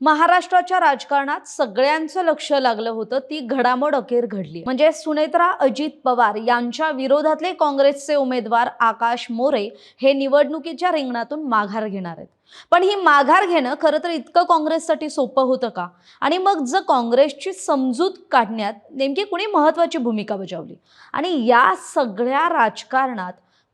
महाराष्ट्राच्या राजकारणात सगळ्यांचं लक्ष लागलं होतं ती घडामोड अखेर घडली। म्हणजे सुनेत्रा अजित पवार यांच्या विरोधातले काँग्रेसचे उमेदवार आकाश मोरे हे निवडणुकीच्या रिंगणातून माघार घेणार आहेत। पण ही माघार घेणं खरं तर इतकं काँग्रेससाठी सोपं होतं का? आणि मग जर काँग्रेसची समजूत काढण्यात नेमकी कुणी महत्त्वाची भूमिका बजावली? आणि या सगळ्या राजकारणात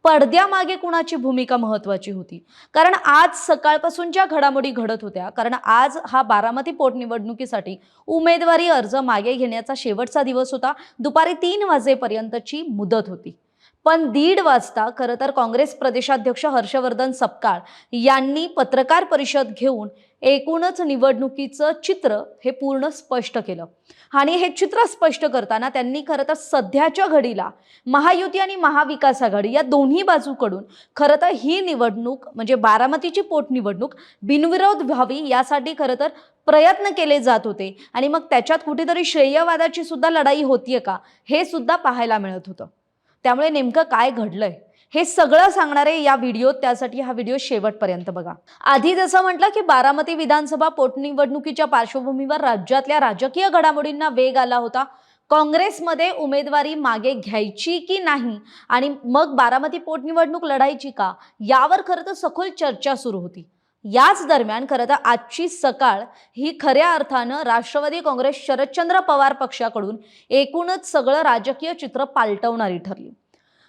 पडद्यामागे कुणाची भूमिका महत्त्वाची होती? कारण आज सकाळपासून ज्या घडामोडी घडत होत्या, कारण आज हा बारामती पोटनिवडणुकीसाठी उमेदवारी अर्ज मागे घेण्याचा शेवटचा दिवस होता। दुपारी 3 वाजेपर्यंतची मुदत होती। पण 1:30 वाजता खरं तर काँग्रेस प्रदेशाध्यक्ष हर्षवर्धन सपकाळ यांनी पत्रकार परिषद घेऊन एकूणच निवडणुकीचं चित्र हे पूर्ण स्पष्ट केलं। आणि हे चित्र स्पष्ट करताना त्यांनी खरं तर सध्याच्या घडीला महायुती आणि महाविकास आघाडी या दोन्ही बाजूकडून खरं तर ही निवडणूक म्हणजे बारामतीची पोटनिवडणूक बिनविरोध व्हावी यासाठी खरं तर प्रयत्न केले जात होते। आणि मग त्याच्यात कुठेतरी श्रेयवादाची सुद्धा लढाई होतीये का हे सुद्धा पाहायला मिळत होतं। त्यामुळे नेमकं काय घडलंय हे सगळं सांगणारे या व्हिडिओत, त्यासाठी हा व्हिडिओ शेवटपर्यंत बघा। आधी जसं म्हटलं की बारामती विधानसभा पोटनिवडणुकीच्या पार्श्वभूमीवर राज्यातल्या राजकीय घडामोडींना वेग आला होता। काँग्रेसमध्ये उमेदवारी मागे घ्यायची की नाही आणि मग बारामती पोटनिवडणूक लढायची का यावर खरं तर सखोल चर्चा सुरू होती। याच दरम्यान खरं तर आजची सकाळ ही खऱ्या अर्थानं राष्ट्रवादी काँग्रेस शरदचंद्र पवार पक्षाकडून एकूणच सगळं राजकीय चित्र पालटवणारी ठरली।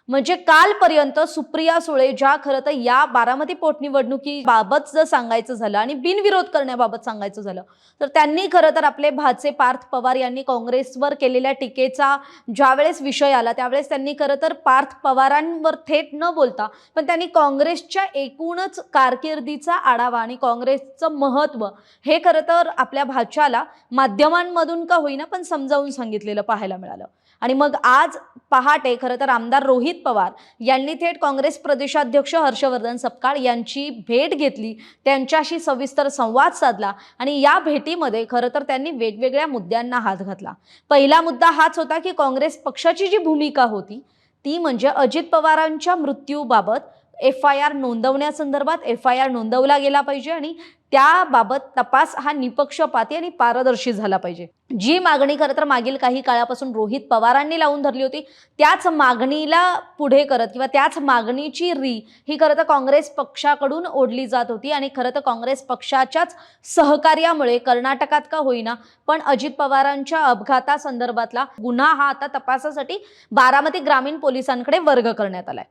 म्हणजे कालपर्यंत सुप्रिया सुळे ज्या खरं तर या बारामती पोटनिवडणुकीबाबत जर सांगायचं झालं आणि बिनविरोध करण्याबाबत सांगायचं झालं तर त्यांनी खरं तर आपले भाचे पार्थ पवार यांनी काँग्रेसवर केलेल्या टीकेचा ज्यावेळेस विषय आला त्यावेळेस त्यांनी खरं तर पार्थ पवारांवर थेट न बोलता पण त्यांनी काँग्रेसच्या एकूणच कारकिर्दीचा आढावा आणि काँग्रेसचं महत्त्व हे खरं तर आपल्या भाच्याला माध्यमांमधून का होईना पण समजावून सांगितलेलं पाहायला मिळालं। आणि मग आज पहाटे खरं तर आमदार रोहित पवार यांनी थेट काँग्रेस प्रदेशाध्यक्ष हर्षवर्धन सपकाळ यांची भेट घेतली, त्यांच्याशी सविस्तर संवाद साधला आणि या भेटीमध्ये खरं तर त्यांनी वेगवेगळ्या मुद्द्यांना हात घातला। पहिला मुद्दा हाच होता की काँग्रेस पक्षाची जी भूमिका होती ती म्हणजे अजित पवारांच्या मृत्यूबाबत FIR नोंदवण्यासंदर्भात FIR नोंदवला गेला पाहिजे आणि त्याबाबत तपास हा निपक्षपाती आणि पारदर्शी झाला पाहिजे। जी मागणी खरं तर मागील काही काळापासून रोहित पवारांनी लावून धरली होती त्याच मागणीला पुढे करत किंवा त्याच मागणीची ही खरं तर काँग्रेस पक्षाकडून ओढली जात होती। आणि खरं तर काँग्रेस पक्षाच्याच सहकार्यामुळे कर्नाटकात का होईना पण अजित पवारांच्या अपघातासंदर्भातला गुन्हा हा आता तपासासाठी बारामती ग्रामीण पोलिसांकडे वर्ग करण्यात आलाय।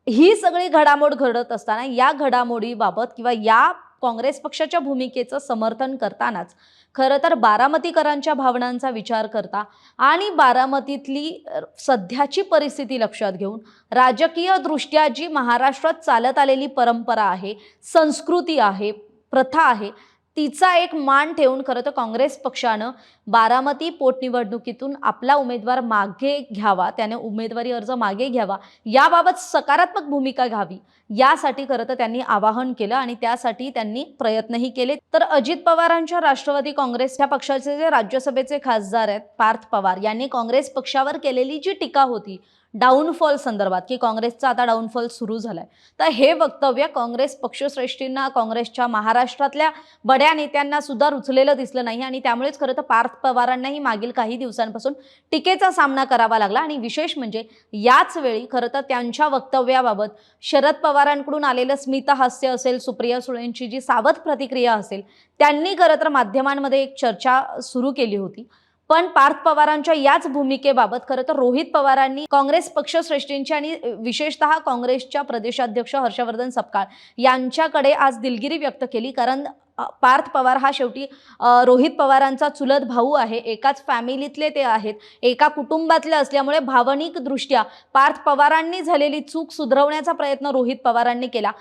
ही सगळी घडामोड घडत असताना या घडामोडीबाबत किंवा या काँग्रेस पक्षाच्या भूमिकेचं समर्थन करतानाच खरं तर बारामतीकरांच्या भावनांचा विचार करता आणि बारामतीतली सध्याची परिस्थिती लक्षात घेऊन राजकीय दृष्ट्या जी महाराष्ट्रात चालत आलेली परंपरा आहे, संस्कृती आहे, प्रथा आहे तिचा एक मान ठेवून खरं तर काँग्रेस पक्षानं बारामती पोटनिवडणुकीतून आपला उमेदवार मागे घ्यावा, त्याने उमेदवारी अर्ज मागे घ्यावा, याबाबत सकारात्मक भूमिका घ्यावी यासाठी खरं तर त्यांनी आवाहन केलं आणि त्यासाठी त्यांनी प्रयत्नही केले। तर अजित पवारांच्या राष्ट्रवादी काँग्रेस या पक्षाचे जे राज्यसभेचे खासदार आहेत पार्थ पवार यांनी काँग्रेस पक्षावर केलेली जी टीका होती डाऊनफॉल संदर्भात की काँग्रेसचा आता डाऊनफॉल सुरू झालाय, तर हे वक्तव्य काँग्रेस पक्षश्रेष्ठींना, काँग्रेसच्या महाराष्ट्रातल्या बड्या नेत्यांना सुद्धा रुचलेलं दिसलं नाही आणि त्यामुळेच खरं तर पार्थ पवारांनाही मागील काही दिवसांपासून टीकेचा सामना करावा लागला। आणि विशेष म्हणजे याच वेळी खरं तर त्यांच्या वक्तव्याबाबत शरद पवारांकडून आलेलं स्मितहास्य असेल, सुप्रिया सुळेंची जी सावध प्रतिक्रिया असेल, त्यांनी खरं तर माध्यमांमध्ये एक चर्चा सुरू केली होती। पण पार्थ पवारांच्या याच भूमिकेबाबत खरं तर रोहित पवारांनी काँग्रेस पक्षश्रेष्ठींची आणि विशेषतः काँग्रेसच्या प्रदेशाध्यक्ष हर्षवर्धन सपकाळ यांच्याकडे आज दिलगिरी व्यक्त केली। कारण पार्थ पवार हा शेवटी रोहित पवारांचा चुलत भाऊ आहे, एकाच फॅमिलीतले ते आहेत, एका कुटुंबातले असल्यामुळे भावनिक दृष्ट्या पार्थ पवारांनी झालेली चूक सुधारवण्याचा प्रयत्न रोहित पवारांनी केला।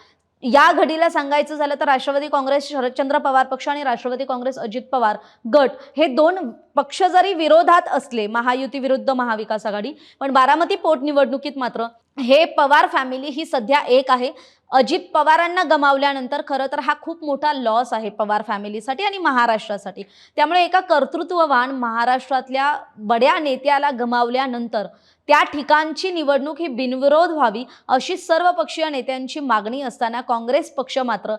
या घडीला सांगायचं झालं तर राष्ट्रवादी काँग्रेस शरदचंद्र पवार पक्ष आणि राष्ट्रवादी काँग्रेस अजित पवार गट हे दोन पक्ष जरी विरोधात असले महायुती विरुद्ध महाविकास आघाडी, पण बारामती पोटनिवडणुकीत मात्र हे पवार फॅमिली ही सध्या एक आहे। अजित पवारांना गमावल्यानंतर खरं तर हा खूप मोठा लॉस आहे पवार फॅमिलीसाठी आणि महाराष्ट्रासाठी। त्यामुळे एका कर्तृत्ववान महाराष्ट्रातल्या बड्या नेत्याला गमावल्यानंतर त्या ठिकाणची निवडणूक ही बिनविरोध व्हावी अशी सर्वपक्षीय नेत्यांची मागणी असताना काँग्रेस पक्ष मात्र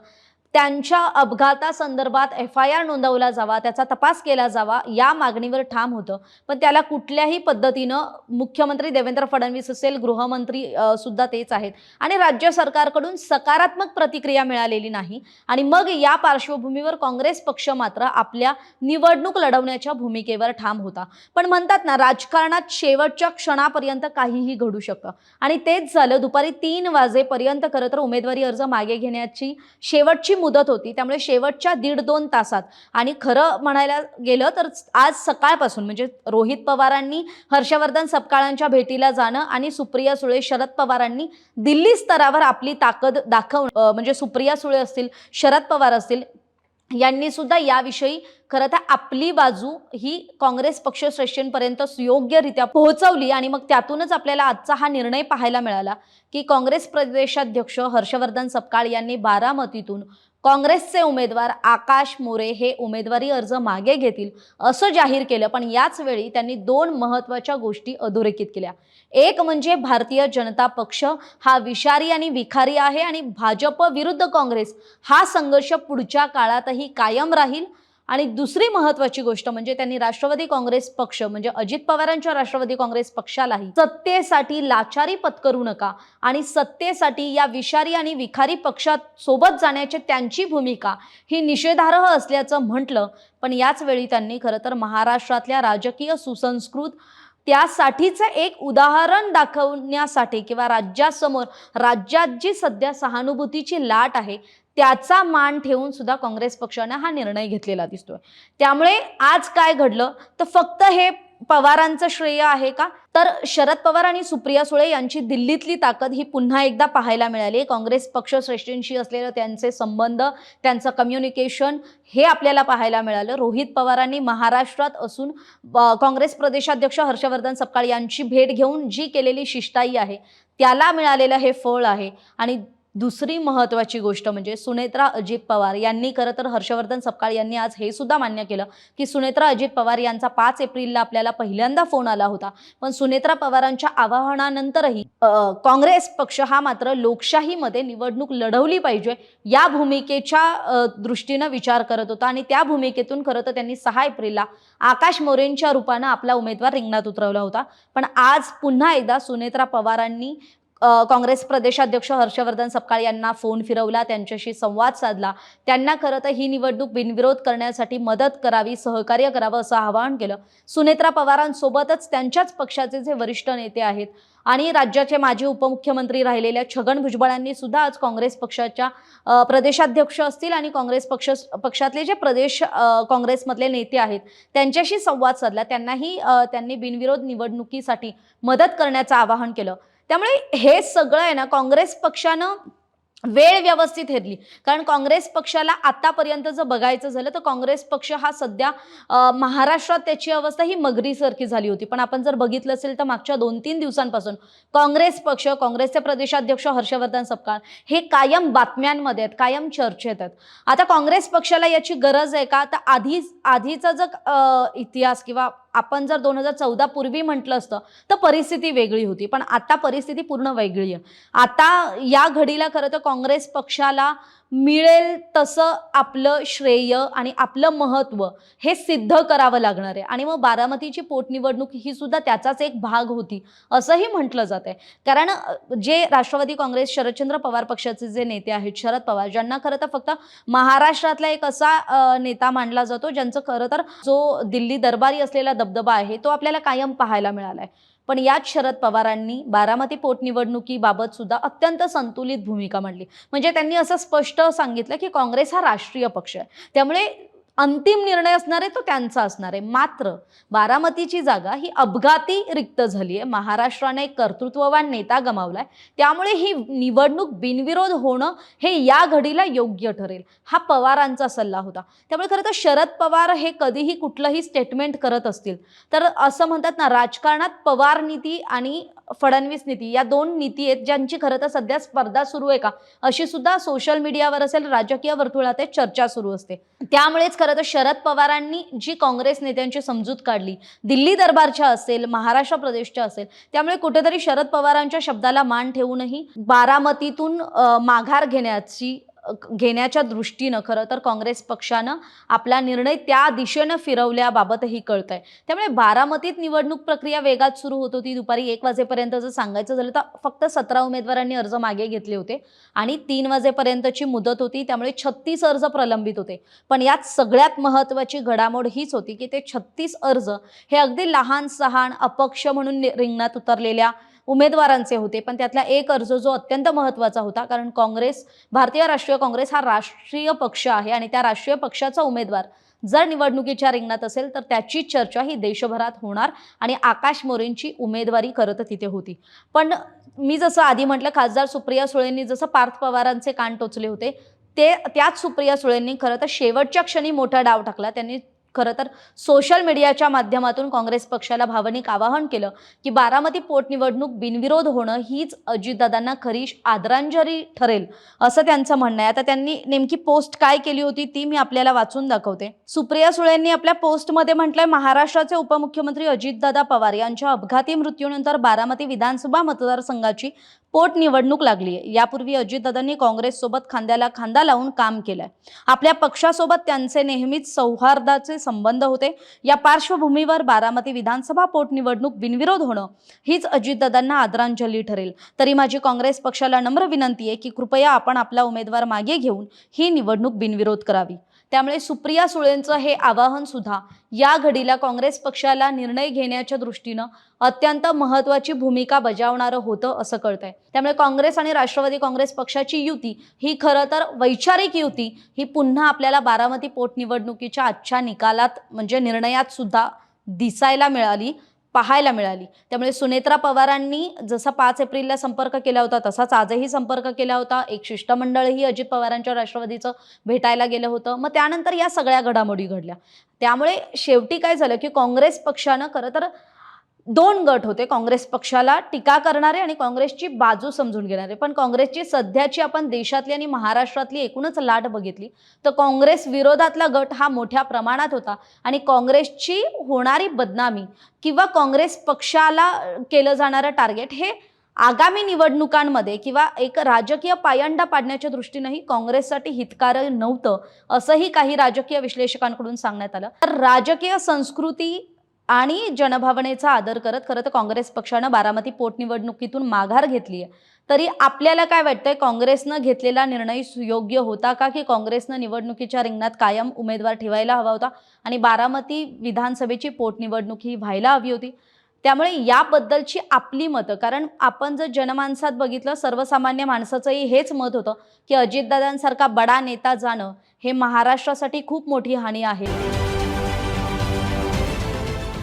त्यांच्या अपघातासंदर्भात FIR नोंदवला जावा, त्याचा तपास केला जावा या मागणीवर ठाम होतं. पण त्याला कुठल्याही पद्धतीनं मुख्यमंत्री देवेंद्र फडणवीस असेल, गृहमंत्री सुद्धा तेच आहेत आणि राज्य सरकारकडून सकारात्मक प्रतिक्रिया मिळालेली नाही. आणि मग या पार्श्वभूमीवर काँग्रेस पक्ष मात्र आपल्या निवडणूक लढवण्याच्या भूमिकेवर ठाम होता. पण म्हणतात ना, राजकारणात शेवटच्या क्षणापर्यंत काहीही घडू शकतं आणि तेच झालं. दुपारी 3 वाजेपर्यंत खरं तर उमेदवारी अर्ज मागे घेण्याची शेवटची मुदत होती. त्यामुळे शेवटच्या 1.5-2 तासात आणि खरं म्हणायला गेलं तर आज सकाळपासून म्हणजे रोहित पवारांनी हर्षवर्धन सपकाळांच्या भेटीला जाणं आणि सुप्रिया सुळे, शरद पवारांनी दिल्ली स्तरावर आपली ताकद दाखवणं, म्हणजे सुप्रिया सुळे असतील, शरद पवार असतील यांनी सुद्धा याविषयी खरं तर आपली बाजू ही काँग्रेस पक्षश्रेष्ठींपर्यंत सुयोग्यरित्या पोहोचवली आणि मग त्यातूनच आपल्याला आजचा हा निर्णय पाहायला मिळाला की काँग्रेस प्रदेशाध्यक्ष हर्षवर्धन सपकाळ यांनी बारामतीतून काँग्रेसचे उमेदवार आकाश मोरे हे उमेदवारी अर्ज मागे घेतील असं जाहीर केलं. पण याच वेळी त्यांनी 2 महत्त्वाच्या गोष्टी अधोरेखित केल्या. एक म्हणजे भारतीय जनता पक्ष हा विषारी आणि विखारी आहे आणि भाजप विरुद्ध काँग्रेस हा संघर्ष पुढच्या काळातही कायम राहील. आणि दुसरी महत्त्वाची गोष्ट म्हणजे त्यांनी राष्ट्रवादी काँग्रेस पक्ष म्हणजे अजित पवारांच्या राष्ट्रवादी काँग्रेस पक्षालाही सत्तेसाठी लाचारी पत्करू नका आणि सत्तेसाठी या विषारी आणि विखारी पक्षात सोबत जाण्याची त्यांची भूमिका ही निषेधार्ह असल्याचं म्हटलं. पण याच वेळी त्यांनी खरं तर महाराष्ट्रातल्या राजकीय सुसंस्कृत त्यासाठीचं एक उदाहरण दाखवण्यासाठी किंवा राज्यासमोर राज्यात जी सध्या सहानुभूतीची लाट आहे त्याचा मान ठेवून सुद्धा काँग्रेस पक्षाने हा निर्णय घेतलेला दिसतोय. त्यामुळे आज काय घडलं तर फक्त हे पवारांचं श्रेय आहे का? तर शरद पवार आणि सुप्रिया सुळे यांची दिल्लीतली ताकद ही पुन्हा एकदा पाहायला मिळाली. काँग्रेस पक्षश्रेष्ठींशी असलेले त्यांचे संबंध, त्यांचं कम्युनिकेशन हे आपल्याला पाहायला मिळालं. रोहित पवारांनी महाराष्ट्रात असून काँग्रेस प्रदेशाध्यक्ष हर्षवर्धन सपकाळ यांची भेट घेऊन जी केलेली शिष्टाई आहे त्याला मिळालेलं हे फळ आहे. आणि दुसरी महत्त्वाची गोष्ट म्हणजे सुनेत्रा अजित पवार यांनी खरं तर हर्षवर्धन सपकाळ यांनी आज हे सुद्धा मान्य केलं की सुनेत्रा अजित पवार यांचा 5 एप्रिलला आपल्याला पहिल्यांदा फोन आला होता. पण सुनेत्रा पवारांच्या आवाहनानंतरही काँग्रेस पक्ष हा मात्र लोकशाहीमध्ये निवडणूक लढवली पाहिजे या भूमिकेच्या दृष्टीनं विचार करत होता आणि त्या भूमिकेतून खरं तर त्यांनी 6 एप्रिलला आकाश मोरेंच्या रूपानं आपला उमेदवार रिंगणात उतरवला होता. पण आज पुन्हा एकदा सुनेत्रा पवारांनी काँग्रेस प्रदेशाध्यक्ष हर्षवर्धन सपकाळ यांना फोन फिरवला, त्यांच्याशी संवाद साधला, त्यांना खरं तर ही निवडणूक बिनविरोध करण्यासाठी मदत करावी, सहकार्य करावं असं आवाहन केलं. सुनेत्रा पवारांसोबतच त्यांच्याच पक्षाचे जे वरिष्ठ नेते आहेत आणि राज्याचे माजी उपमुख्यमंत्री राहिलेल्या छगन भुजबळांनी सुद्धा आज काँग्रेस पक्षाच्या प्रदेशाध्यक्ष असतील आणि काँग्रेस पक्षातले जे प्रदेश काँग्रेसमधले नेते आहेत त्यांच्याशी संवाद साधला. त्यांनी बिनविरोध निवडणुकीसाठी मदत करण्याचं आवाहन केलं. त्यामुळे हे सगळं आहे ना काँग्रेस पक्षानं वेळ व्यवस्थित हेरली. कारण काँग्रेस पक्षाला आतापर्यंत जर बघायचं झालं तर काँग्रेस पक्ष हा सध्या महाराष्ट्रात त्याची अवस्था ही मगरीसारखी झाली होती. पण आपण जर बघितलं असेल तर मागच्या 2-3 दिवसांपासून काँग्रेस पक्ष, काँग्रेसचे प्रदेशाध्यक्ष हर्षवर्धन सपकाळ हे कायम बातम्यांमध्ये आहेत, कायम चर्चेत आहेत. आता काँग्रेस पक्षाला याची गरज आहे का? तर आधीचा जर इतिहास किंवा आपण जर 2014 पूर्वी म्हटलं असतं तर परिस्थिती वेगळी होती. पण आता परिस्थिती पूर्ण वेगळी आहे. आता या घडीला खरं तर काँग्रेस पक्षाला मिळेल तसं आपलं श्रेय आणि आपलं महत्त्व हे सिद्ध करावं लागणार आहे. आणि मग बारामतीची पोटनिवडणूक ही सुद्धा त्याचाच एक भाग होती असंही म्हटलं जात आहे. कारण जे राष्ट्रवादी काँग्रेस शरदचंद्र पवार पक्षाचे जे नेते आहेत शरद पवार, ज्यांना खरं तर फक्त महाराष्ट्रातला एक असा नेता मानला जातो ज्यांचं खरं तर जो दिल्ली दरबारी असलेला दबदबा आहे तो आपल्याला कायम पाहायला मिळाला आहे. पण याच शरद पवारांनी बारामती पोटनिवडणुकीबाबत सुद्धा अत्यंत संतुलित भूमिका मांडली. म्हणजे त्यांनी असं स्पष्ट सांगितलं की काँग्रेस हा राष्ट्रीय पक्ष आहे, त्यामुळे अंतिम निर्णय असणार आहे तो त्यांचा असणार आहे. मात्र बारामतीची जागा ही अपघाती रिक्त झाली आहे. महाराष्ट्राने एक कर्तृत्ववान नेता गमावलाय, त्यामुळे ही निवडणूक बिनविरोध होणं हे या घडीला योग्य ठरेल हा पवारांचा सल्ला होता. त्यामुळे खरं तर शरद पवार हे कधीही कुठलंही स्टेटमेंट करत असतील तर असं म्हणतात ना, राजकारणात पवार नीती आणि फडणवीस नीती या 2 नीती आहेत ज्यांची खरं तर सध्या स्पर्धा सुरू आहे का अशी सुद्धा सोशल मीडियावर असेल, राजकीय वर्तुळात चर्चा सुरू असते. त्यामुळेच खरं तर शरद पवारांनी जी काँग्रेस नेत्यांची समजूत काढली, दिल्ली दरबारच्या असेल, महाराष्ट्र प्रदेशच्या असेल, त्यामुळे कुठेतरी शरद पवारांच्या शब्दाला मान ठेवूनही बारामतीतून माघार घेण्याची घेण्याच्या दृष्टीनं खरं तर काँग्रेस पक्षानं आपला निर्णय त्या दिशेनं फिरवल्याबाबतही कळतंय. त्यामुळे बारामतीत निवडणूक प्रक्रिया वेगात सुरू होत होती. दुपारी 1 वाजेपर्यंत जर सांगायचं झालं तर फक्त 17 उमेदवारांनी अर्ज मागे घेतले होते आणि 3 वाजेपर्यंतची मुदत होती. त्यामुळे 36 अर्ज प्रलंबित होते. पण यात सगळ्यात महत्त्वाची घडामोड हीच होती की ते 36 अर्ज हे अगदी लहान-सहान अपक्ष म्हणून रिंगणात उतरलेल्या उमेदवारांचे होते. पण त्यातला एक अर्ज जो अत्यंत महत्त्वाचा होता, कारण काँग्रेस, भारतीय राष्ट्रीय काँग्रेस हा राष्ट्रीय पक्ष आहे आणि त्या राष्ट्रीय पक्षाचा उमेदवार जर निवडणुकीच्या रिंगणात असेल तर त्याची चर्चा ही देशभरात होणार आणि आकाश मोरेंची उमेदवारी खरं तर तिथे होती. पण मी जसं आधी म्हटलं, खासदार सुप्रिया सुळेंनी जसं पार्थ पवारांचे कान टोचले होते, त्याच सुप्रिया सुळेंनी खरं तर शेवटच्या क्षणी मोठा डाव टाकला. त्यांनी खरं तर सोशल मीडियाच्या माध्यमातून काँग्रेस पक्षाला भावनिक आवाहन केलं की बारामती पोटनिवडणूक बिनविरोध होणं हीच अजितदादांना खरी आदरांजली ठरेल, असं त्यांचं म्हणणं आहे. आता त्यांनी नेमकी पोस्ट काय केली होती ती मी आपल्याला वाचून दाखवते. सुप्रिया सुळेंनी आपल्या पोस्टमध्ये म्हटलंय, महाराष्ट्राचे उपमुख्यमंत्री अजितदादा पवार यांच्या अपघाती मृत्यूनंतर बारामती विधानसभा मतदारसंघाची पोटनिवडणूक लागली आहे. यापूर्वी अजितदादांनी काँग्रेससोबत खांद्याला खांदा लावून काम केलंय. आपल्या पक्षासोबत त्यांचे नेहमीच सौहार्दाचे संबंध होते. या पार्श्वभूमीवर बारामती विधानसभा पोटनिवडणूक बिनविरोध होणं हीच अजितदादांना आदरांजली ठरेल. तरी माझी काँग्रेस पक्षाला नम्र विनंती आहे की कृपया आपण आपला उमेदवार मागे घेऊन ही निवडणूक बिनविरोध करावी. त्यामुळे सुप्रिया सुळेंचं हे आवाहन सुद्धा या घडीला काँग्रेस पक्षाला निर्णय घेण्याच्या दृष्टीनं अत्यंत महत्त्वाची भूमिका बजावणारं होतं असं कळतंय. त्यामुळे काँग्रेस आणि राष्ट्रवादी काँग्रेस पक्षाची युती ही खरं तर वैचारिक युती ही पुन्हा आपल्याला बारामती पोटनिवडणुकीच्या आजच्या निकालात म्हणजे निर्णयात सुद्धा दिसायला मिळाली, पाहायला मिळाली. त्यामुळे सुनेत्रा पवारांनी जसा 5 एप्रिलला संपर्क केला होता तसाच आजही संपर्क केला होता. एक शिष्टमंडळही अजित पवारांच्या राष्ट्रवादीचं भेटायला गेलं होतं. मग त्यानंतर या सगळ्या घडामोडी घडल्या. त्यामुळे शेवटी काय झालं की काँग्रेस पक्षानं खरं तर 2 गट होते, काँग्रेस पक्षाला टीका करणारे आणि काँग्रेसची बाजू समजून घेणारे. पण काँग्रेसची सध्याची आपण देशातली आणि महाराष्ट्रातली एकूणच लाट बघितली तर काँग्रेस विरोधातला गट हा मोठ्या प्रमाणात होता आणि काँग्रेसची होणारी बदनामी किंवा काँग्रेस पक्षाला केलं जाणारं टार्गेट हे आगामी निवडणुकांमध्ये किंवा एक राजकीय पायंडा पाडण्याच्या दृष्टीनेही काँग्रेससाठी हितकारक नव्हतं, असंही काही राजकीय विश्लेषकांकडून सांगण्यात आलं. तर राजकीय संस्कृती आणि जनभावनेचा आदर करत खरं तर काँग्रेस पक्षानं बारामती पोटनिवडणुकीतून माघार घेतली आहे. तरी आपल्याला काय वाटतंय, काँग्रेसनं घेतलेला निर्णय सुयोग्य होता का, की काँग्रेसनं निवडणुकीच्या रिंगणात कायम उमेदवार ठेवायला हवा होता आणि बारामती विधानसभेची पोटनिवडणूक ही व्हायला हवी होती? त्यामुळे याबद्दलची आपली मतं, कारण आपण जर जनमानसात बघितलं, सर्वसामान्य माणसाचंही हेच मत होतं की अजितदादांसारखा बडा नेता जाणं हे महाराष्ट्रासाठी खूप मोठी हानी आहे.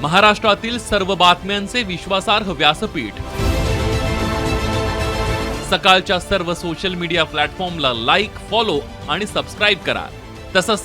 महाराष्ट्रातील सर्व बातम्यांचे विश्वासार्ह व्यासपीठ, सकाळच्या सर्व सोशल मीडिया प्लॅटफॉर्मला लाईक, फॉलो आणि सबस्क्राईब करा. तसंच